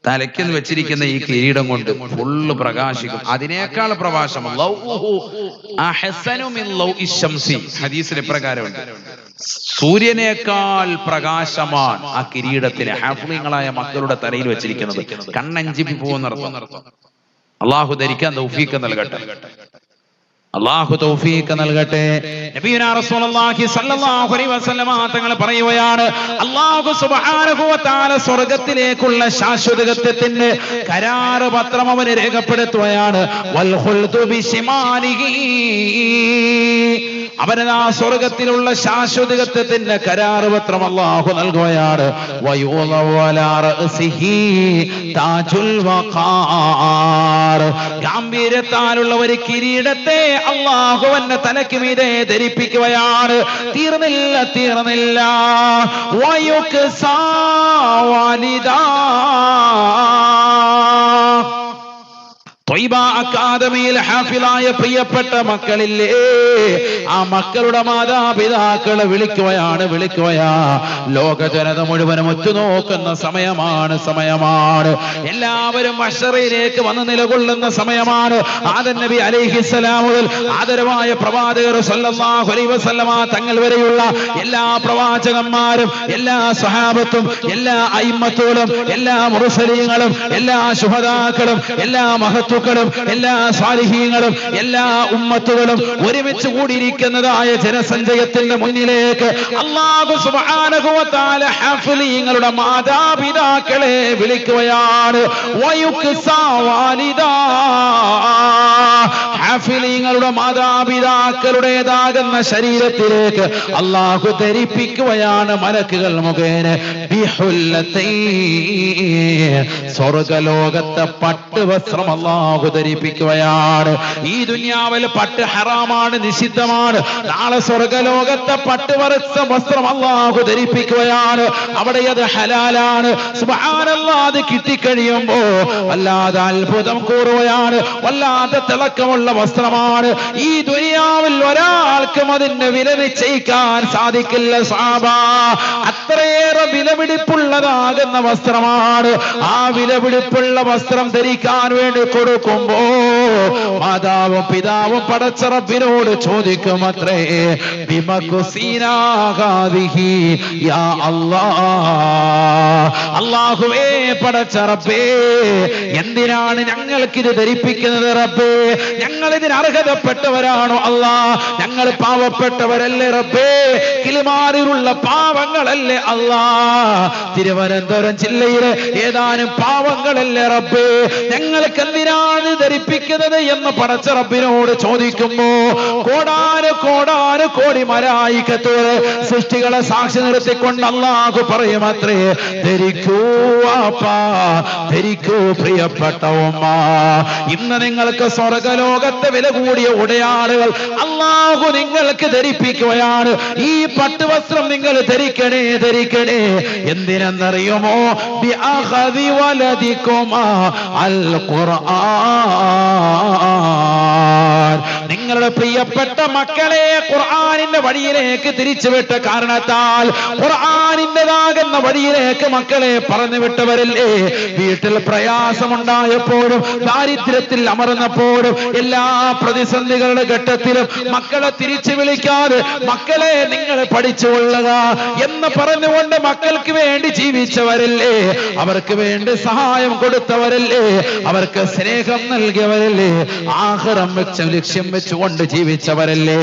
തലയ്ക്കെന്ന് വെച്ചിരിക്കുന്ന ഈ കിരീടം കൊണ്ട് ഫുള്ള് പ്രകാശിക്കും. അതിനേക്കാൾ പ്രകാശം ഹദീസിൽ ഇപ്രകാരമുണ്ട്, സൂര്യനേക്കാൾ പ്രകാശമാണ് ആ കിരീടത്തിന് ഹാഫിളീങ്ങളായ മക്കളുടെ തലയിൽ വെച്ചിരിക്കുന്നത്. കണ്ണഞ്ചിപ്പി പോകുന്നർത്ഥം. അള്ളാഹു ധരിക്കാൻ തൗഫീഖ് നൽകട്ടെ. അല്ലാഹു തൗഫീഖ് നൽകട്ടെ. നബിയുനാ റസൂലുള്ളാഹി സ്വല്ലല്ലാഹു അലൈഹി വസല്ലമ തങ്ങൾ പറയുകയാണ്, അല്ലാഹു സുബ്ഹാനഹു വ തആല സ്വർഗ്ഗത്തിലേക്കുള്ള ശാശ്വതത്വത്തിന്റെ കരാർ പത്രം അവന് രേഖപ്പെടുത്തുകയാണ്. വൽ ഖുൽദു ബിശിമാനിഹി, അവന് ആ സ്വർഗ്ഗത്തിലുള്ള ശാശ്വതത്വത്തിന്റെ കരാർ പത്രം അല്ലാഹു നൽകുകയാണ്. വയുളവ അലാ റഅസിഹി താജുൽ വഖാർ, ഗാംഭീര്യത്താലുള്ള ഒരു കിരീടത്തെ അല്ലാഹു അവന്റെ തലയ്ക്ക് മീതെ ധരിപ്പിക്കുകയാണ്. തീർന്നില്ല. വയുക്സാ വാലിദാ, ത്വയ്ബ അക്കാദമിയിൽ ഹാഫിളായ പ്രിയപ്പെട്ട മക്കളില്ലേ, ആ മക്കളുടെ മാതാപിതാക്കളെ വിളിക്കുകയാണ്. ലോക ജനത മുഴുവനും ഉറ്റുനോക്കുന്ന സമയമാണ്. എല്ലാവരും മഹ്ശറിലേക്ക് വന്ന് നിലകൊള്ളുന്ന സമയമാണ്. ആദം നബി അലൈഹിസ്സലാം മുതൽ ആദരവായ പ്രവാചകർ സല്ലല്ലാഹു അലൈഹി വസല്ലമ തങ്ങൾ വരെയുള്ള എല്ലാ പ്രവാചകന്മാരും, എല്ലാ സ്വഹാബത്തും, എല്ലാ അയിമ്മത്തുകളും, എല്ലാ മുർസലീങ്ങളും, എല്ലാ ശുഹദാക്കളും, എല്ലാ മഹത്വ എല്ലാ സ്വാലിഹീങ്ങളും, എല്ലാ ഉമ്മത്തുകളും ഒരുമിച്ച് കൂടിയിരിക്കുന്നതായ ജനസഞ്ചയത്തിന്റെ മുന്നിലേക്ക് അല്ലാഹു സുബ്ഹാനഹു വ തആല ഹാഫിളീങ്ങളുടെ മാതാപിതാക്കളെ വിളിക്കുകയാണ്. വയുക്സാ വാലിദാ, ഹാഫിളീങ്ങളുടെ മാതാപിതാക്കളുടേതാകുന്ന ശരീരത്തിലേക്ക് അല്ലാഹു ധരിപ്പിക്കുകയാണ് മലക്കുകൾ മുഖേന. സ്വർഗലോകത്തെ പട്ടുവസ്ത്രം അല്ലാഹു ധരിപ്പിക്കുകയാണ്. ഈ ദുനിയാവിൽ പട്ട് ഹറാമാണ്, നിഷിദ്ധമാണ്. നാളെ സ്വർഗലോകത്തെ വസ്ത്രം അല്ലാഹു ധരിപ്പിക്കുകയാണ്. അവിടെ അത് ഹലാലാണ്. സുബ്ഹാനല്ലാഹ്, അത് കിട്ടിക്കഴിയുമ്പോ വല്ലാതെ അത്ഭുതം കൂറുകയാണ്. വല്ലാതെ തിളക്കമുള്ള വസ്ത്രമാണ്. ഈ ദുനിയാവിൽ ഒരാൾക്കും അതിന്റെ വില നിശ്ചയിക്കാൻ സാധിക്കില്ല സഹാബ. അത്രയേറെ വിലപിടിപ്പുള്ളതാകുന്ന വസ്ത്രമാണ്. ആ വിലപിടിപ്പുള്ള വസ്ത്രം ധരിക്കാൻ വേണ്ടി കൊടുക്കുമ്പോ മാതാവും പിതാവും പടച്ച റബ്ബിനോട് ചോദിക്കും അത്രേ, അല്ലാഹുവേ പടച്ച റബ്ബേ, എന്തിനാണ് ഞങ്ങൾക്കിത് ധരിപ്പിക്കുന്നത് റബ്ബേ? ഞങ്ങൾ ഇതിന് അർഹതപ്പെട്ടവരാണോ അല്ലാ? ഞങ്ങൾ പാവപ്പെട്ടവരല്ലേ റബ്ബേ? കിളിമാറിലുള്ള പാവങ്ങളല്ലേ അല്ലാ? തിരുവനന്തപുരം ജില്ലയിലെ ഏതാനും പാവങ്ങളല്ലേ റബ്ബേ? ഞങ്ങൾക്ക് എന്തിനാണ് ധരിപ്പിക്കുന്നത് എന്ന് പടച്ച റബ്ബിനോട് ചോദിക്കുമ്പോ കോടാനുകോടി മലായികത്തോട് സൃഷ്ടികളെ സാക്ഷി നിർത്തിക്കൊണ്ട് അല്ലാഹു പറയുമത്രേ, ധരിക്കൂ വാപ്പാ, ധരിക്കൂ പ്രിയപ്പെട്ട ഉമ്മ. ഇന്ന് നിങ്ങൾക്ക് സ്വർഗലോകത്തെ വില കൂടിയ ഉടയാടുകൾ അല്ലാഹു നിങ്ങൾക്ക് ധരിപ്പിക്കുകയാണ്. ഈ പട്ടുവസ്ത്രം നിങ്ങൾ ധരിക്കണേ. എന്തിനെന്നറിയുമോ? ബിഅഖദി വലദികുമാ അൽ ഖുർആൻ, നിങ്ങളുടെ പ്രിയപ്പെട്ട മക്കളെ ഖുർആനിന്റെ വഴിയിലേക്ക് തിരിച്ചുവിട്ട കാരണത്താൽ, ഖുർആനിന്റേതാകുന്ന വഴിയിലേക്ക് മക്കളെ പറഞ്ഞു വിട്ടവരല്ലേ? വീട്ടിൽ പ്രയാസമുണ്ടായപ്പോഴും, ദാരിദ്ര്യത്തിൽ അമർന്നപ്പോഴും, എല്ലാ പ്രതിസന്ധികളുടെ ഘട്ടത്തിലും മക്കളെ തിരിച്ചു വിളിക്കാതെ മക്കളെ നിങ്ങൾ പഠിച്ചുകൊള്ളുക എന്ന് പറഞ്ഞുകൊണ്ട് മക്കൾക്ക് വേണ്ടി ജീവിച്ചവരല്ലേ? അവർക്ക് വേണ്ടി സഹായം കൊടുത്തവരല്ലേ? അവർക്ക് സ്നേഹം നൽകിയവരല്ലേ? ആഖിറം ലക്ഷ്യം വെച്ചുകൊണ്ട് ജീവിച്ചവരല്ലേ?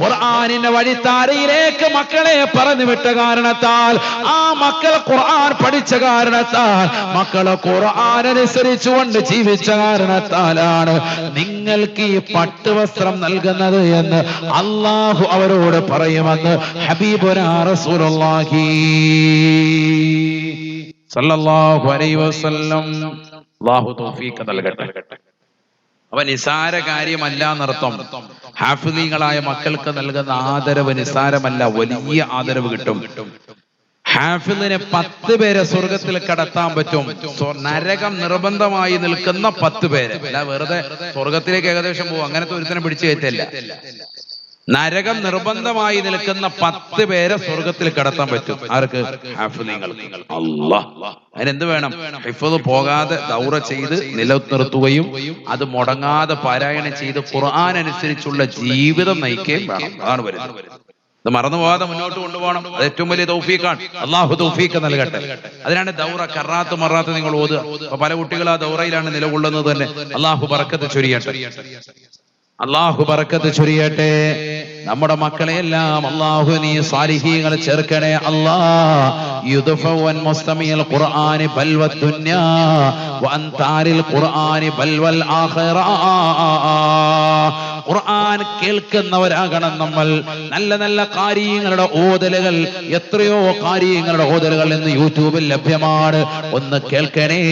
ഖുർആനിന്റെ വഴിത്താരയിലേക്ക് മക്കളെ പറഞ്ഞു വിട്ട കാരണത്താൽ, ആ മക്കൾ ഖുർആൻ പഠിച്ച കാരണത്താൽ, മക്കളെ ഖുർആൻ അനുസരിച്ചുകൊണ്ട് ജീവിച്ച കാരണത്താലാണ് നിങ്ങൾക്ക് ഈ പട്ടുവസ്ത്രം നൽകുന്നത് എന്ന് അല്ലാഹു അവരോട് പറയുമെന്ന് ഹബീബുനാ റസൂലുള്ളാഹി സല്ലല്ലാഹു അലൈഹി വസല്ലം. അല്ലാഹു തൗഫീഖ് നൽകട്ടെ. അവ നിസാര കാര്യമല്ല എന്നർത്ഥം. ഹാഫിളീങ്ങളായ മക്കൾക്ക് നൽകുന്ന ആദരവ് നിസാരമല്ല, വലിയ ആദരവ് കിട്ടും. ഹാഫിളിനെ 10 പേരെ സ്വർഗത്തിൽ കടത്താൻ പറ്റും. നരകം നിർബന്ധമായി നിൽക്കുന്ന 10 പേര്. അല്ല വെറുതെ സ്വർഗത്തിലേക്ക് ഏകദേശം പോകും, അങ്ങനത്തെ ഒരുത്തനെ പിടിച്ചു കയറ്റല്ല. നരകം നിർബന്ധമായി നിൽക്കുന്ന 10 പേരെ സ്വർഗത്തിൽ കടത്താൻ പറ്റും. ആർക്ക്? ഹാഫിളീങ്ങൾ. അല്ലാഹ്, അതിനെന്ത് വേണം? ഹിഫ്ള് പോകാതെ ദൗറ ചെയ്ത് നിലനിർത്തുകയും അത് മുടങ്ങാതെ പാരായണം ചെയ്ത് ഖുർആൻ അനുസരിച്ചുള്ള ജീവിതം നയിക്കുകയും വേണം. അതാണ് വരുന്നത്. ഇത് മറന്നു പോകാതെ മുന്നോട്ട് കൊണ്ടുപോകണം. അത് ഏറ്റവും വലിയ തൗഫീഖാണ്. അല്ലാഹു തൗഫീഖ് നൽകട്ടെ. അതിനാണ് ദൗറ കറാത്ത് മറാത്ത് നിങ്ങൾ ഓതുക. അപ്പൊ പല കുട്ടികൾ ആ ദൗറയിലാണ് നിലകൊള്ളുന്നത് തന്നെ. അല്ലാഹു ബറക്കത്ത് ചൊരിയട്ടെ. അള്ളാഹു ബറക്കത്ത് ചൊരിയട്ടെ. നമ്മുടെ മക്കളെയെല്ലാം അള്ളാഹു നീ സാലിഹീങ്ങൾ ചേർക്കണേ അല്ലാ. യുദ്ഫവൻ മുസ്തമിൽ ഖുർആനി ബൽവത് ദുനിയാ വഅൻതാരിൽ ഖുർആനി ബൽവൽ ആഖിറ. ഖുർആൻ കേൾക്കുന്നവരാകണം നമ്മൾ. നല്ല നല്ല കാര്യങ്ങളുടെ ഓതലുകൾ, എത്രയോ കാര്യങ്ങളുടെ ഓതലുകൾ ഇന്ന് യൂട്യൂബിൽ ലഭ്യമാണ്. ഒന്ന് കേൾക്കണേ.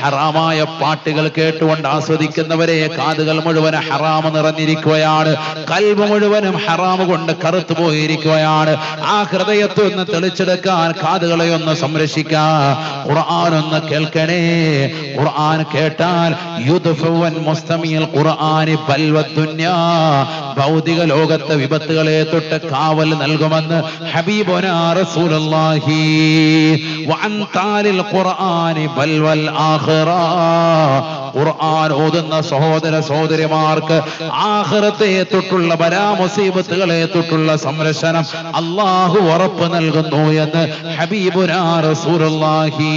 ഹറാമായ പാട്ടുകൾ കേട്ടുകൊണ്ട് ആസ്വദിക്കുന്നവരെ കാതുകൾ മുഴുവൻ ഹറാം നിറഞ്ഞിരിക്കുകയാണ്, കൽബ് മുഴുവനും ഹറാം കൊണ്ട് കറുത്തു പോയിരിക്കുകയാണ്. ആ ഹൃദയത്തെ ഒന്ന് തെളിച്ചെടുക്കാൻ കാതുകളെ ഒന്ന് സംരക്ഷിക്കാൻ ഖുർആൻ ഒന്ന് കേൾക്കണേ. ഖുർആൻ കേട്ടാൽ യുദ്ഫവൻ മുസ്തമിൽ ഖുർആനി ബൽവത് ദുനിയാ, ഭൗതിക ലോകത്തെ വിപത്തുകളെ തൊട്ട് കാവൽ നൽകുമെന്ന് ഹബീബുനാ റസൂലുള്ളാഹി. വഅൻതാലിൽ ഖുർആനി ബൽവൽ ആഖിറ. ഖുർആൻ ഓതുന്ന സഹോദര സഹോദരിമാർക്ക് ആഖിറത്തെ തൊട്ടുള്ള ബലാമുസീബത്തുകളെ തൊട്ടുള്ള സംരക്ഷണം അല്ലാഹു ഉറപ്പ് നൽകുന്നു എന്ന് ഹബീബുനാ റസൂലുള്ളാഹി.